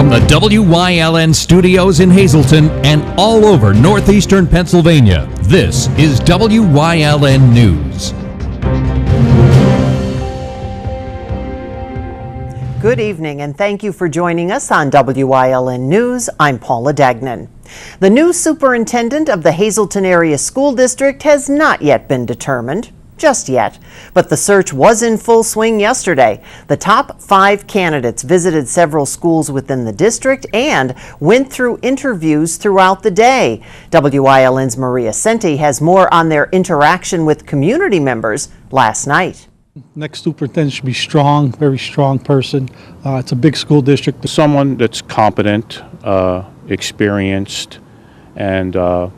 From the WYLN studios in Hazleton and all over northeastern Pennsylvania, this is WYLN News. Good evening and thank you for joining us on WYLN News. I'm Paula Dagnan. The new superintendent of the Hazleton Area School District has not yet been determined. Just yet, but the search was in full swing yesterday. The top 5 candidates visited several schools within the district and went through interviews throughout the day. WYLN's Maria Senti has more on their interaction with community members last night. Next superintendent should be strong, very strong person. It's a big school district. Someone that's competent, experienced, and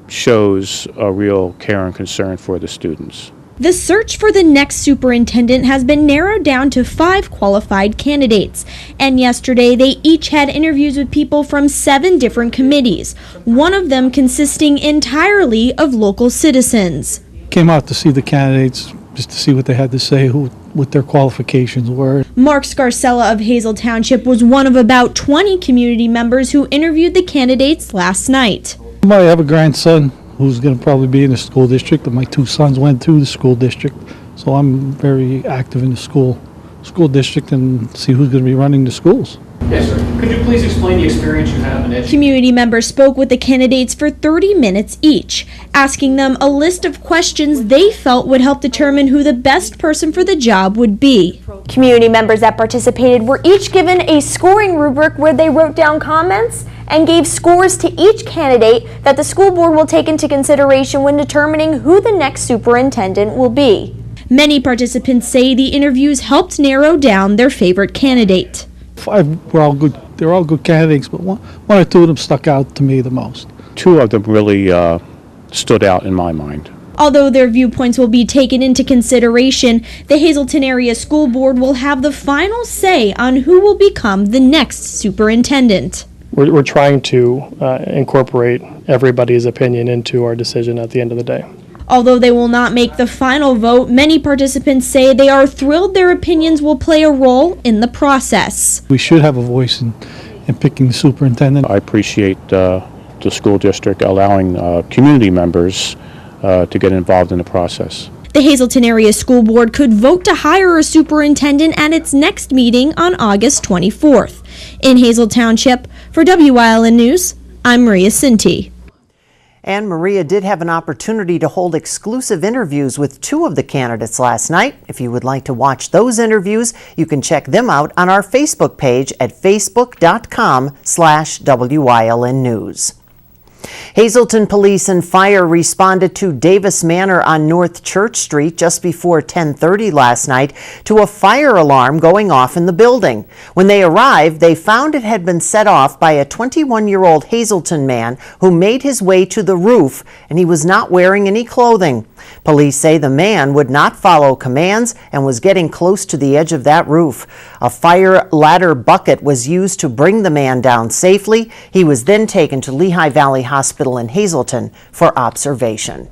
shows a real care and concern for the students. The search for the next superintendent has been narrowed down to 5 qualified candidates, and yesterday they each had interviews with people from 7 different committees, one of them consisting entirely of local citizens. Came out to see the candidates just to see what they had to say, what their qualifications were. Mark Scarcella of Hazel Township was one of about 20 community members who interviewed the candidates last night. I have a grandson who's going to probably be in the school district, and my 2 sons went through the school district, so I'm very active in the school district and see who's going to be running the schools. Yes, sir. Could you please explain the experience you have in education? Community members spoke with the candidates for 30 minutes each, asking them a list of questions they felt would help determine who the best person for the job would be. Community members that participated were each given a scoring rubric where they wrote down comments and gave scores to each candidate that the school board will take into consideration when determining who the next superintendent will be. Many participants say the interviews helped narrow down their favorite candidate. 5 were all good. They're all good candidates, but one or 2 of them stuck out to me the most. 2 of them really stood out in my mind. Although their viewpoints will be taken into consideration, the Hazleton Area School Board will have the final say on who will become the next superintendent. We're trying to incorporate everybody's opinion into our decision at the end of the day. Although they will not make the final vote, many participants say they are thrilled their opinions will play a role in the process. We should have a voice in picking the superintendent. I appreciate the school district allowing community members to get involved in the process. The Hazleton Area School Board could vote to hire a superintendent at its next meeting on August 24th. In Hazel Township, for WYLN News, I'm Maria Sinti. And Maria did have an opportunity to hold exclusive interviews with 2 of the candidates last night. If you would like to watch those interviews, you can check them out on our Facebook page at facebook.com/WYLN News. Hazleton Police and Fire responded to Davis Manor on North Church Street just before 10:30 last night to a fire alarm going off in the building. When they arrived, they found it had been set off by a 21-year-old Hazleton man who made his way to the roof, and he was not wearing any clothing. Police say the man would not follow commands and was getting close to the edge of that roof. A fire ladder bucket was used to bring the man down safely. He was then taken to Lehigh Valley Hospital in Hazleton for observation.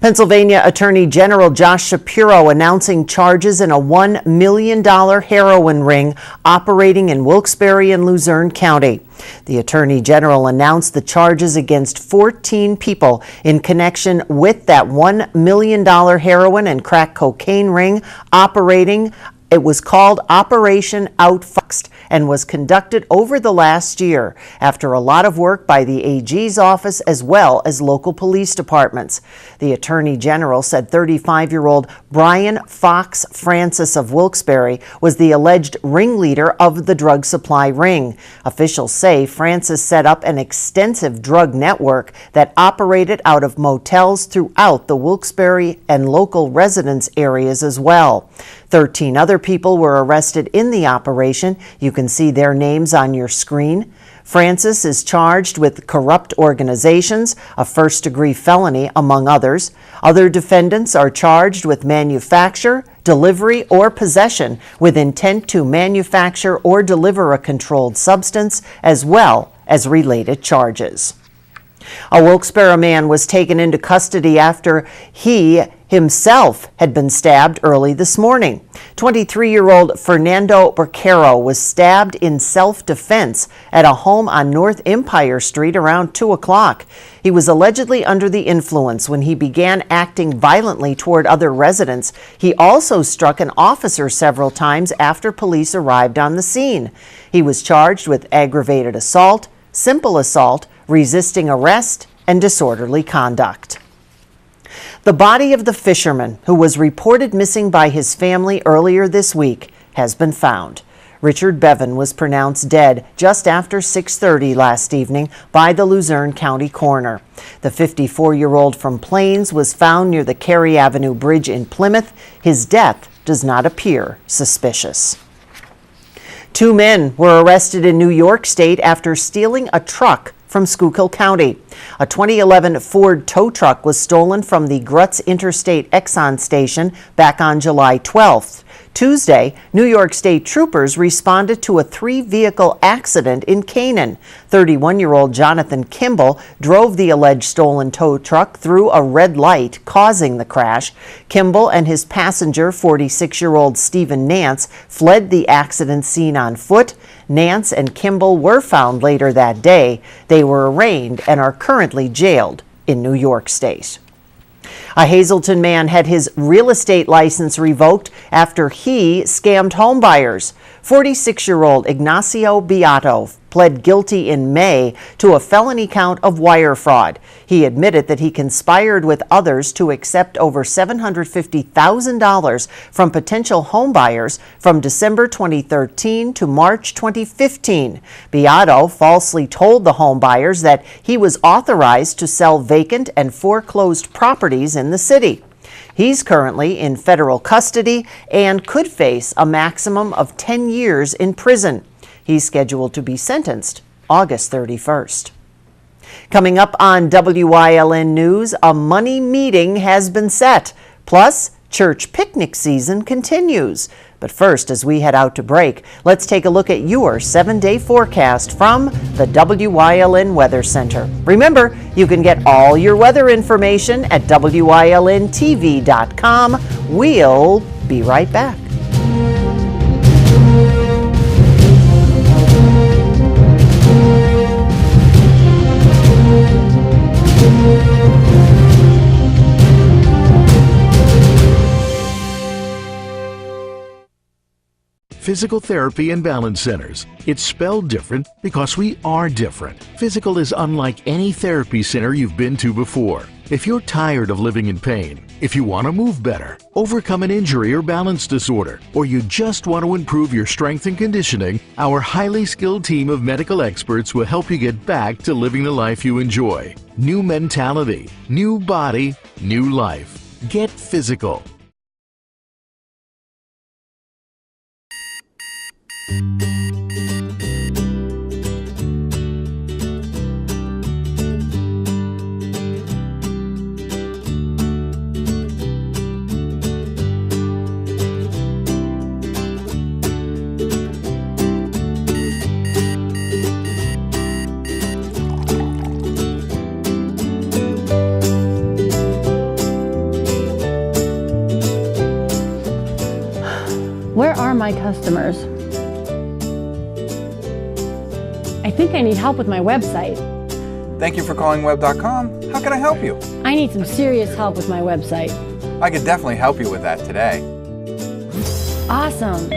Pennsylvania Attorney General Josh Shapiro announcing charges in a $1 million heroin ring operating in Wilkes-Barre and Luzerne County. The Attorney General announced the charges against 14 people in connection with that $1 million heroin and crack cocaine ring operating. It was called Operation Outfoxed and was conducted over the last year after a lot of work by the AG's office as well as local police departments. The Attorney General said 35-year-old Brian Fox Francis of Wilkes-Barre was the alleged ringleader of the drug supply ring. Officials say Francis set up an extensive drug network that operated out of motels throughout the Wilkes-Barre and local residence areas as well. 13 other people were arrested in the operation. You can see their names on your screen. Francis is charged with corrupt organizations, a first-degree felony, among others. Other defendants are charged with manufacture, delivery, or possession with intent to manufacture or deliver a controlled substance, as well as related charges. A Wilkes-Barre man was taken into custody after he himself had been stabbed early this morning. 23-year-old Fernando Barquero was stabbed in self-defense at a home on North Empire Street around 2 o'clock. He was allegedly under the influence when he began acting violently toward other residents. He also struck an officer several times after police arrived on the scene. He was charged with aggravated assault, simple assault, resisting arrest, and disorderly conduct. The body of the fisherman who was reported missing by his family earlier this week has been found. Richard Bevan was pronounced dead just after 6:30 last evening by the Luzerne County coroner. The 54-year-old from Plains was found near the Cary Avenue Bridge in Plymouth. His death does not appear suspicious. 2 men were arrested in New York State after stealing a truck from Schuylkill County. A 2011 Ford tow truck was stolen from the Grutz Interstate Exxon station back on July 12th. Tuesday, New York State troopers responded to a 3-vehicle accident in Canaan. 31-year-old Jonathan Kimball drove the alleged stolen tow truck through a red light, causing the crash. Kimball and his passenger, 46-year-old Stephen Nance, fled the accident scene on foot. Nance and Kimball were found later that day. They were arraigned and are currently jailed in New York State. A Hazleton man had his real estate license revoked after he scammed homebuyers. 46-year-old Ignacio Beato pled guilty in May to a felony count of wire fraud. He admitted that he conspired with others to accept over $750,000 from potential homebuyers from December 2013 to March 2015. Beato falsely told the homebuyers that he was authorized to sell vacant and foreclosed properties in the city. He's currently in federal custody and could face a maximum of 10 years in prison. He's scheduled to be sentenced August 31st. Coming up on WYLN News, a money meeting has been set. Plus, church picnic season continues. But first, as we head out to break, let's take a look at your 7-day forecast from the WYLN Weather Center. Remember, you can get all your weather information at WYLNTV.com. We'll be right back. Physical Therapy and Balance Centers. It's spelled different because we are different. Physical is unlike any therapy center you've been to before. If you're tired of living in pain, if you want to move better, overcome an injury or balance disorder, or you just want to improve your strength and conditioning, our highly skilled team of medical experts will help you get back to living the life you enjoy. New mentality, new body, new life. Get physical. Where are my customers? I think I need help with my website. Thank you for calling web.com. How can I help you? I need some serious help with my website. I could definitely help you with that today. Awesome.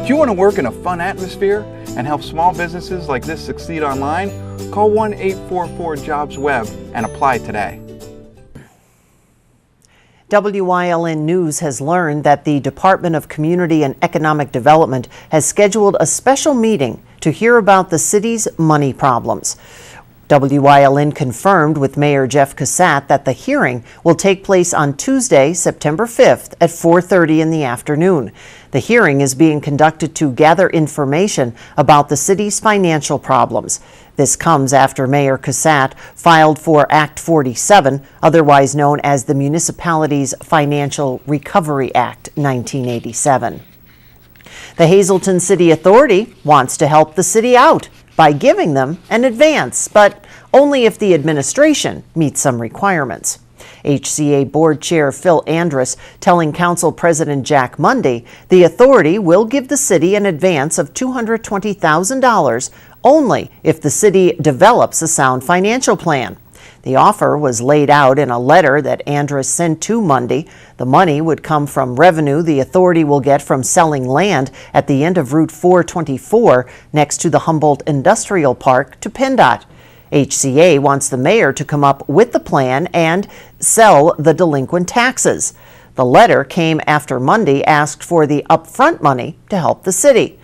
Do you want to work in a fun atmosphere and help small businesses like this succeed online? Call 1-844-JOBS-WEB and apply today. WYLN News has learned that the Department of Community and Economic Development has scheduled a special meeting to hear about the city's money problems. WYLN confirmed with Mayor Jeff Cassatt that the hearing will take place on Tuesday, September 5th at 4:30 in the afternoon. The hearing is being conducted to gather information about the city's financial problems. This comes after Mayor Cassatt filed for Act 47, otherwise known as the Municipalities Financial Recovery Act 1987. The Hazleton City Authority wants to help the city out. by giving them an advance, but only if the administration meets some requirements. HCA Board Chair Phil Andrus telling Council President Jack Mundy the authority will give the city an advance of $220,000 only if the city develops a sound financial plan. The offer was laid out in a letter that Andrus sent to Mundy. The money would come from revenue the authority will get from selling land at the end of Route 424 next to the Humboldt Industrial Park to PennDOT. HCA wants the mayor to come up with the plan and sell the delinquent taxes. The letter came after Mundy asked for the upfront money to help the city.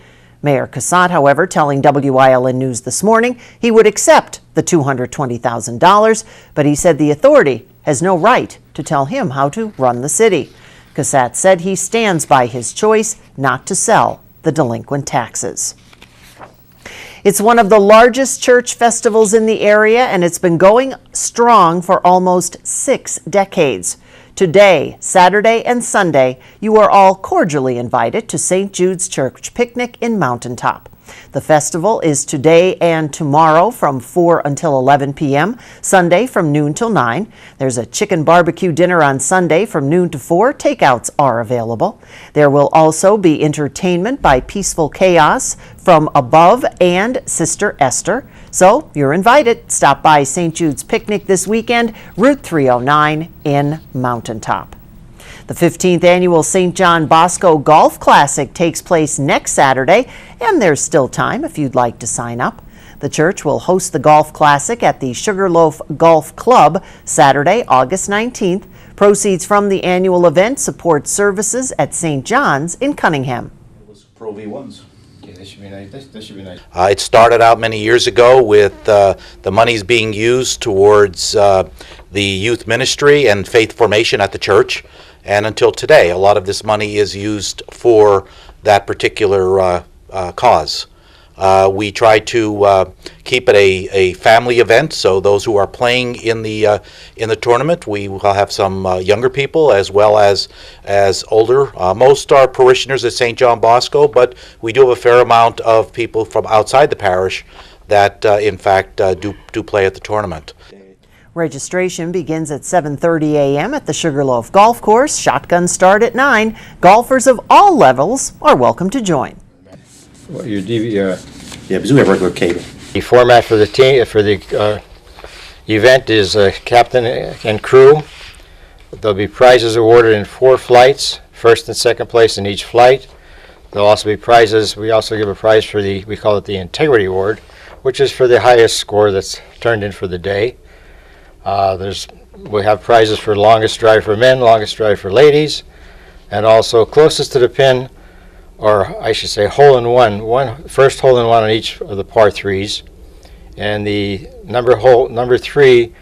Mayor Cassatt, however, telling WYLN News this morning he would accept the $220,000, but he said the authority has no right to tell him how to run the city. Cassatt said he stands by his choice not to sell the delinquent taxes. It's one of the largest church festivals in the area, and it's been going strong for almost 6 decades. Today, Saturday, and Sunday, you are all cordially invited to St. Jude's Church Picnic in Mountaintop. The festival is today and tomorrow from 4 until 11 p.m., Sunday from noon till 9. There's a chicken barbecue dinner on Sunday from noon to 4. Takeouts are available. There will also be entertainment by Peaceful Chaos, From Above, and Sister Esther. So you're invited. Stop by St. Jude's Picnic this weekend, Route 309 in Mountaintop. The 15th annual St. John Bosco Golf Classic takes place next Saturday, and there's still time if you'd like to sign up. The church will host the Golf Classic at the Sugarloaf Golf Club Saturday, August 19th. Proceeds from the annual event support services at St. John's in Cunningham. It was Pro V1s. Okay, this should be nice. This should be nice. It started out many years ago with the monies being used towards the youth ministry and faith formation at the church. And until today, a lot of this money is used for that particular cause. We try to keep it a family event, so those who are playing in the tournament, we will have some younger people as well as older. Most are parishioners at St. John Bosco, but we do have a fair amount of people from outside the parish that, in fact, do play at the tournament. Registration begins at 7:30 a.m. at the Sugarloaf Golf Course. Shotgun start at 9. Golfers of all levels are welcome to join. What, your DVR? Yeah, because we have regular cable. The format for the team for the event is captain and crew. There'll be prizes awarded in 4 flights, first and second place in each flight. There'll also be prizes. We also give a prize for we call it the Integrity Award, which is for the highest score that's turned in for the day. We have prizes for longest drive for men, longest drive for ladies, and also closest to the pin, or I should say hole-in-one, first hole-in-one on each of the par 3s. And the number 3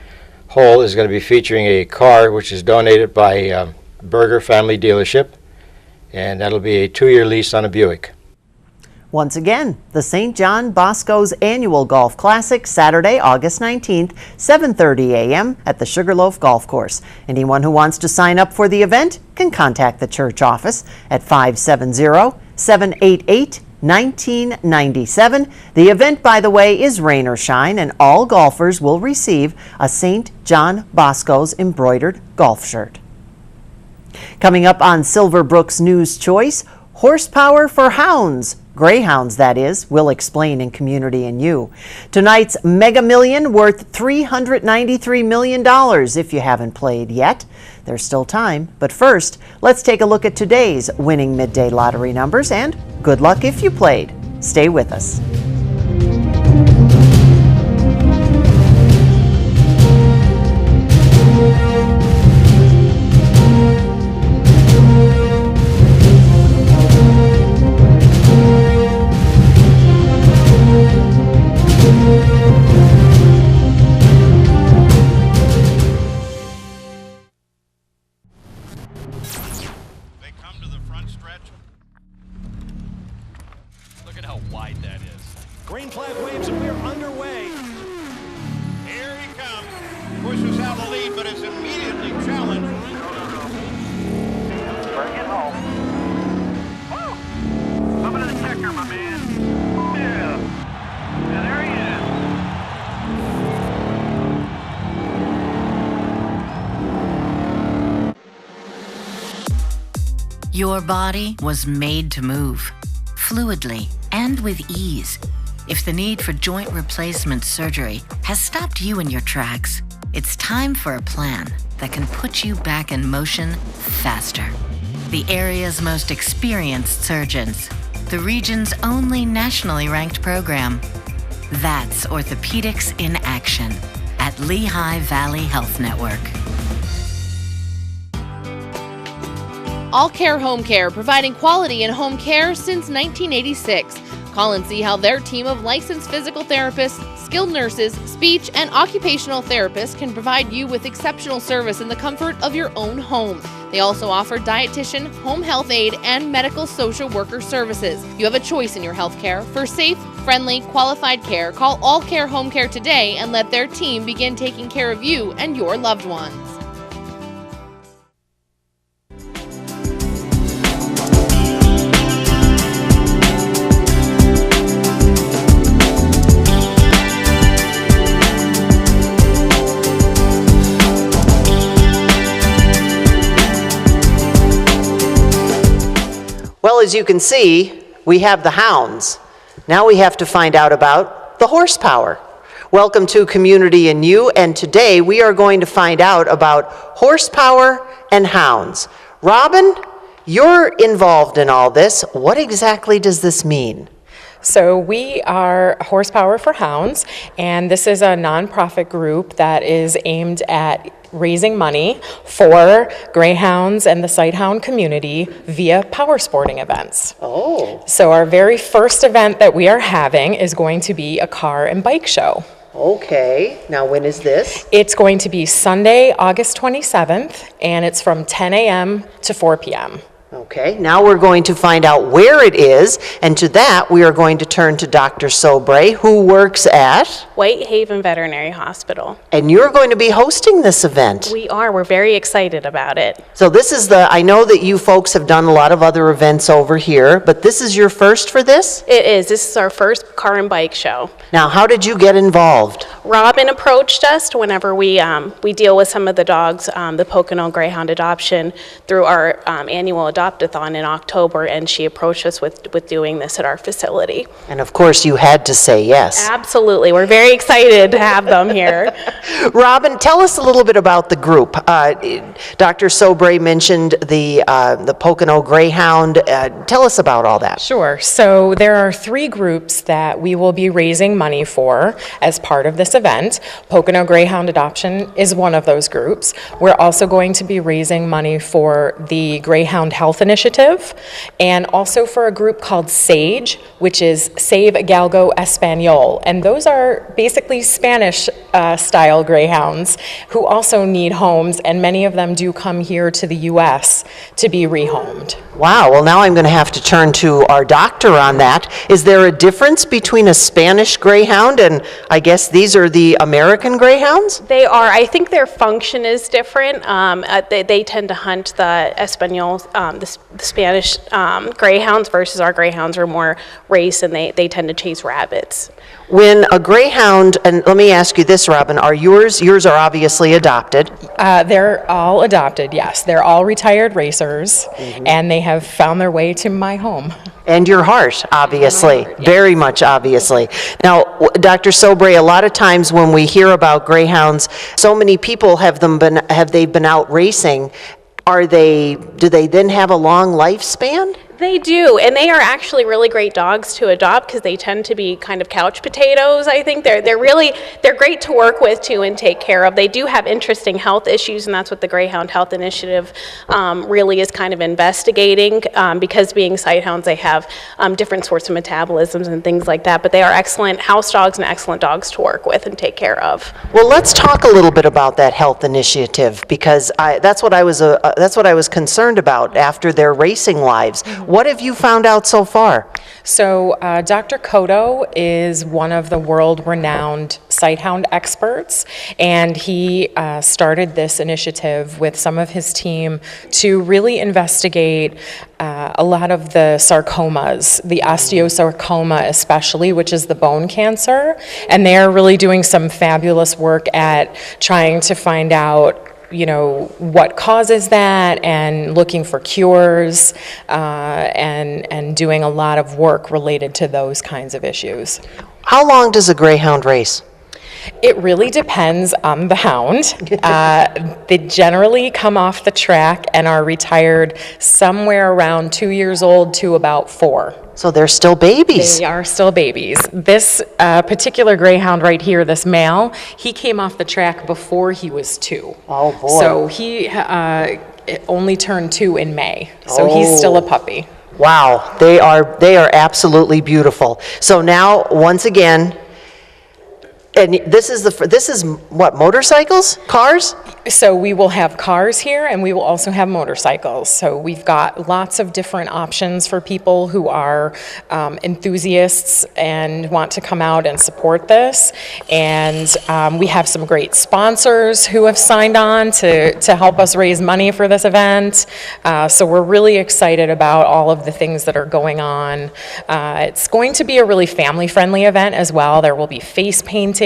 hole is going to be featuring a car which is donated by Berger Family Dealership, and that'll be a 2-year lease on a Buick. Once again, the St. John Bosco's annual Golf Classic, Saturday, August 19th, 7:30 a.m. at the Sugarloaf Golf Course. Anyone who wants to sign up for the event can contact the church office at 570-788-1997. The event, by the way, is rain or shine, and all golfers will receive a St. John Bosco's embroidered golf shirt. Coming up on Silverbrook's News Choice, horsepower for hounds. Greyhounds, that is. We'll explain in Community and You. Tonight's Mega Million worth $393 million if you haven't played yet. There's still time, but first, let's take a look at today's winning midday lottery numbers, and good luck if you played. Stay with us. Look at how wide that is. Green flag waves and we're underway. Here he comes. Pushes out the lead, but is immediately challenged. Bring it home. Woo! Coming to the checker, my man. Yeah. And there he Your body was made to move, fluidly and with ease. If the need for joint replacement surgery has stopped you in your tracks, it's time for a plan that can put you back in motion faster. The area's most experienced surgeons, the region's only nationally ranked program. That's Orthopedics in Action at Lehigh Valley Health Network. All Care Home Care, providing quality in home care since 1986. Call and see how their team of licensed physical therapists, skilled nurses, speech, and occupational therapists can provide you with exceptional service in the comfort of your own home. They also offer dietitian, home health aide, and medical social worker services. You have a choice in your health care. For safe, friendly, qualified care, call All Care Home Care today and let their team begin taking care of you and your loved ones. Well, as you can see, we have the hounds. Now we have to find out about the horsepower. Welcome to Community and You, and today we are going to find out about horsepower and hounds. Robin, you're involved in all this. What exactly does this mean? So we are Horsepower for Hounds, and this is a nonprofit group that is aimed at raising money for greyhounds and the sighthound community via power sporting events. Oh. So our very first event that we are having is going to be a car and bike show. Okay, now when is this? It's going to be Sunday, August 27th, and it's from 10 a.m. to 4 p.m. Okay, now we're going to find out where it is, and to that we are going to turn to Dr. Sobre, who works at Whitehaven Veterinary Hospital. And you're going to be hosting this event. We are. We're very excited about it. So this is I know that you folks have done a lot of other events over here, but this is your first for this? It is. This is our first car and bike show. Now, how did you get involved? Robin approached us whenever we deal with some of the dogs, the Pocono Greyhound adoption through our annual adopt-a-thon in October, and she approached us with doing this at our facility. And of course you had to say yes. Absolutely. We're very excited to have them here. Robin, tell us a little bit about the group. Dr. Sobre mentioned the Pocono Greyhound. Tell us about all that. Sure. So there are 3 groups that we will be raising money for as part of this event. Pocono Greyhound Adoption is one of those groups. We're also going to be raising money for the Greyhound Health Initiative and also for a group called SAGE, which is Save Galgo Español. And those are basically Spanish style greyhounds who also need homes, and many of them do come here to the U.S. to be rehomed. Wow, well now I'm going to have to turn to our doctor on that. Is there a difference between a Spanish Greyhound and I guess these are the American Greyhounds? They are. I think their function is different. They tend to hunt the Espanol, the Spanish Greyhounds versus our Greyhounds are more race, and they tend to chase rabbits. When a Greyhound, and let me ask you this, Robin, are yours are obviously adopted? They're all adopted, yes. They're all retired racers, and they have found their way to my home. And your heart, obviously, very much obviously. Now, Dr. Sobre, a lot of times when we hear about Greyhounds, so many people have they been out racing. Do they then have a long lifespan? They do, and they are actually really great dogs to adopt because they tend to be kind of couch potatoes. I think they're great to work with too and take care of. They do have interesting health issues, and that's what the Greyhound Health Initiative really is kind of investigating. Because being sighthounds, they have different sorts of metabolisms and things like that. But they are excellent house dogs and excellent dogs to work with and take care of. Well, let's talk a little bit about that health initiative because that's what I was concerned about after their racing lives. What have you found out so far? So Dr. Cotto is one of the world-renowned sighthound experts, and he started this initiative with some of his team to really investigate a lot of the sarcomas, the osteosarcoma especially, which is the bone cancer, and they are really doing some fabulous work at trying to find out what causes that and looking for cures and doing a lot of work related to those kinds of issues. How long does a greyhound race? It really depends on the hound. They generally come off the track and are retired somewhere around 2 years old to about 4. So they're still babies. They are still babies. This particular greyhound right here, this male, he came off the track before he was 2. Oh boy. So he only turned 2 in May. So he's still a puppy. Wow, they are absolutely beautiful. So now, once again, and this is what, motorcycles, cars? So we will have cars here, and we will also have motorcycles. So we've got lots of different options for people who are enthusiasts and want to come out and support this. And we have some great sponsors who have signed on to help us raise money for this event. So we're really excited about all of the things that are going on. It's going to be a really family-friendly event as well. There will be face painting.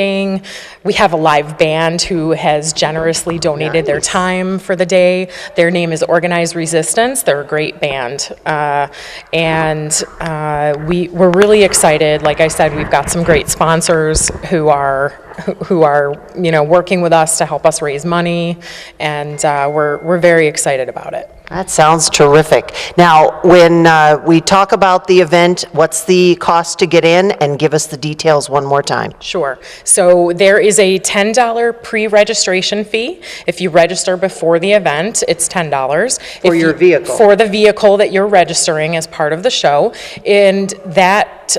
We have a live band who has generously donated their time for the day. Their name is Organized Resistance. They're a great band. We're really excited. Like I said, we've got some great sponsors who are working with us to help us raise money, and we're very excited about it. That sounds terrific. Now, when we talk about the event, what's the cost to get in? And give us the details one more time. Sure. So there is a $10 pre-registration fee. If you register before the event, it's $10. For your vehicle. For the vehicle that you're registering as part of the show. And that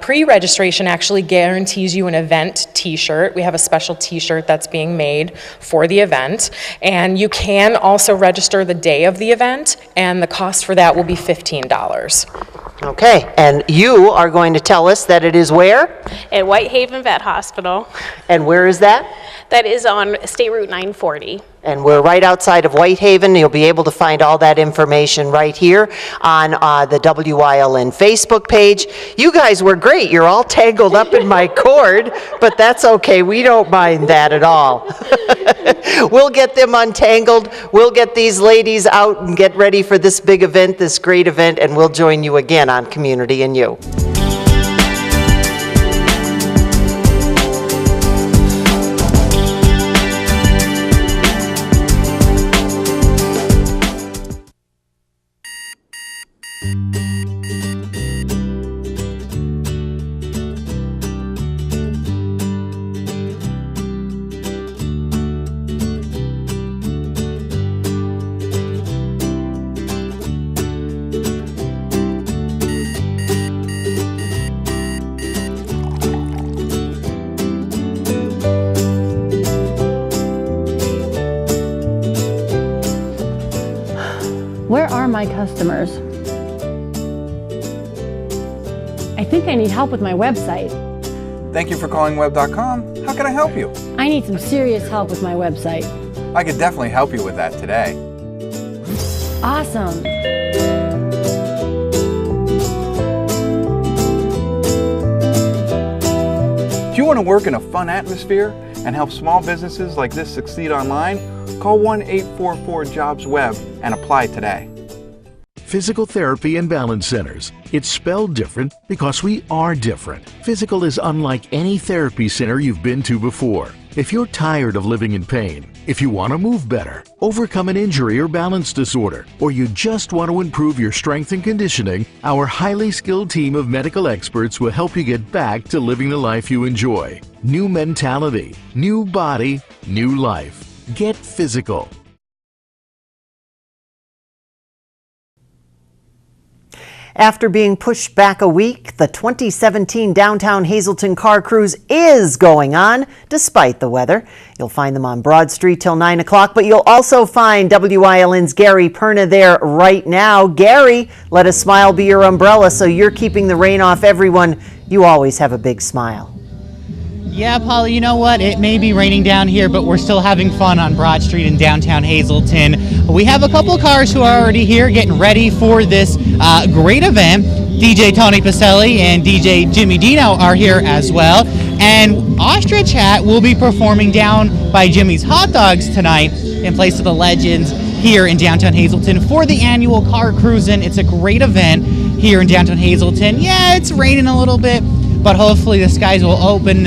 pre-registration actually guarantees you an event t-shirt. We have a special t-shirt that's being made for the event. And you can also register the day of the event, and the cost for that will be $15. Okay, and you are going to tell us that it is where? At Whitehaven Vet Hospital. And where is that? That is on State Route 940. And we're right outside of Whitehaven. You'll be able to find all that information right here on the Wyln Facebook page. You guys were great. You're all tangled up in my cord, but that's okay. We don't mind that at all. We'll get them untangled. We'll get these ladies out and get ready for this big event, this great event, and we'll join you again on Community and You. Where are my customers? I think I need help with my website. Thank you for calling web.com. How can I help you? I need some serious help with my website. I could definitely help you with that today. Awesome. Do you want to work in a fun atmosphere and help small businesses like this succeed online? Call 1-844-JOBS-WEB and apply today. Physical Therapy and Balance Centers. It's spelled different because we are different. Physical is unlike any therapy center you've been to before. If you're tired of living in pain, if you want to move better, overcome an injury or balance disorder, or you just want to improve your strength and conditioning, our highly skilled team of medical experts will help you get back to living the life you enjoy. New mentality, new body, new life. Get physical. After being pushed back a week, the 2017 Downtown Hazleton Car Cruise is going on, despite the weather. You'll find them on Broad Street till 9 o'clock, but you'll also find WILN's Gary Perna there right now. Gary, let a smile be your umbrella, so you're keeping the rain off everyone. You always have a big smile. Yeah, Polly, you know what? It may be raining down here, but we're still having fun on Broad Street in downtown Hazleton. We have a couple cars who are already here getting ready for this great event. DJ Tony Pacelli and DJ Jimmy Dino are here as well. And Ostrich Hat will be performing down by Jimmy's Hot Dogs tonight in place of the Legends here in downtown Hazleton for the annual car cruising. It's a great event here in downtown Hazleton. Yeah, it's raining a little bit, but hopefully the skies will open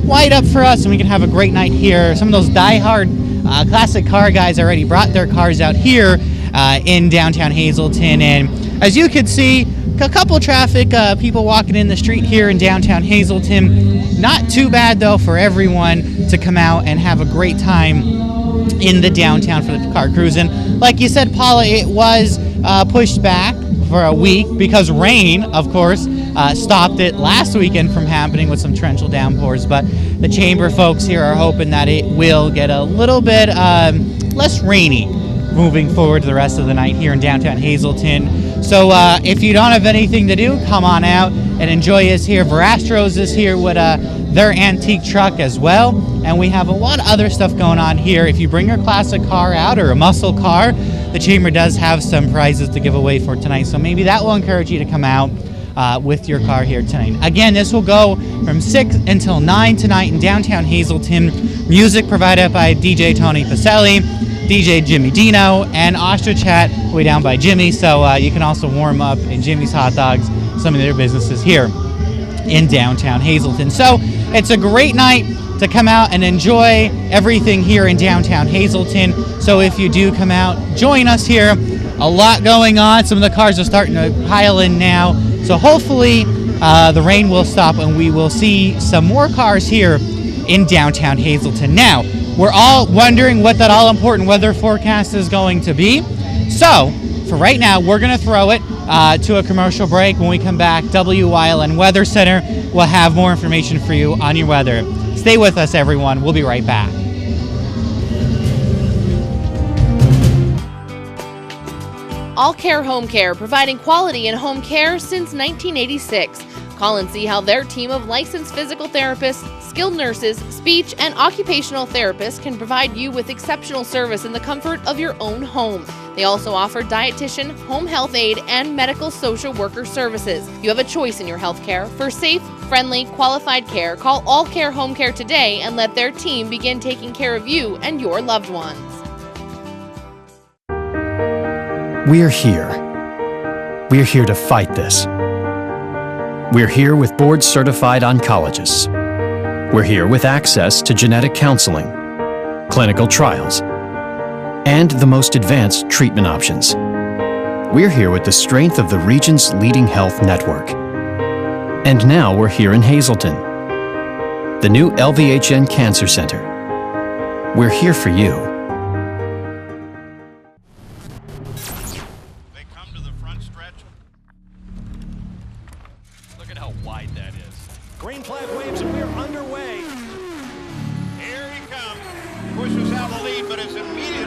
wide up for us and we can have a great night here. Some of those die-hard classic car guys already brought their cars out here in downtown Hazleton, and as you can see, a couple traffic people walking in the street here in downtown Hazleton. Not too bad though for everyone to come out and have a great time in the downtown for the car cruising. Like you said, Paula, it was pushed back for a week because rain, of course, stopped it last weekend from happening with some torrential downpours, but the chamber folks here are hoping that it will get a little bit less rainy moving forward to the rest of the night here in downtown Hazleton. So if you don't have anything to do, come on out and enjoy us here. Verastros is here with their antique truck as well, and we have a lot of other stuff going on here. If you bring your classic car out or a muscle car, the chamber does have some prizes to give away for tonight, so maybe that will encourage you to come out with your car here tonight. Again, this will go from 6 until 9 tonight in downtown Hazleton. Music provided by DJ Tony Pacelli, DJ Jimmy Dino, and Ostrich Hat way down by Jimmy, so you can also warm up in Jimmy's Hot Dogs, some of their businesses here in downtown Hazleton. So it's a great night to come out and enjoy everything here in downtown Hazleton. So if you do come out, join us here. A lot going on. Some of the cars are starting to pile in now. So hopefully the rain will stop and we will see some more cars here in downtown Hazleton. Now, we're all wondering what that all-important weather forecast is going to be. So, for right now, we're going to throw it to a commercial break. When we come back, Wyln Weather Center will have more information for you on your weather. Stay with us, everyone. We'll be right back. All Care Home Care, providing quality in home care since 1986. Call and see how their team of licensed physical therapists, skilled nurses, speech, and occupational therapists can provide you with exceptional service in the comfort of your own home. They also offer dietitian, home health aide, and medical social worker services. You have a choice in your health care. For safe, friendly, qualified care, call All Care Home Care today and let their team begin taking care of you and your loved ones. We're here. We're here to fight this. We're here with board-certified oncologists. We're here with access to genetic counseling, clinical trials, and the most advanced treatment options. We're here with the strength of the region's leading health network. And now we're here in Hazleton, the new LVHN Cancer Center. We're here for you. Green flag waves and we're underway. Here he comes. Pushes out the lead, but is immediately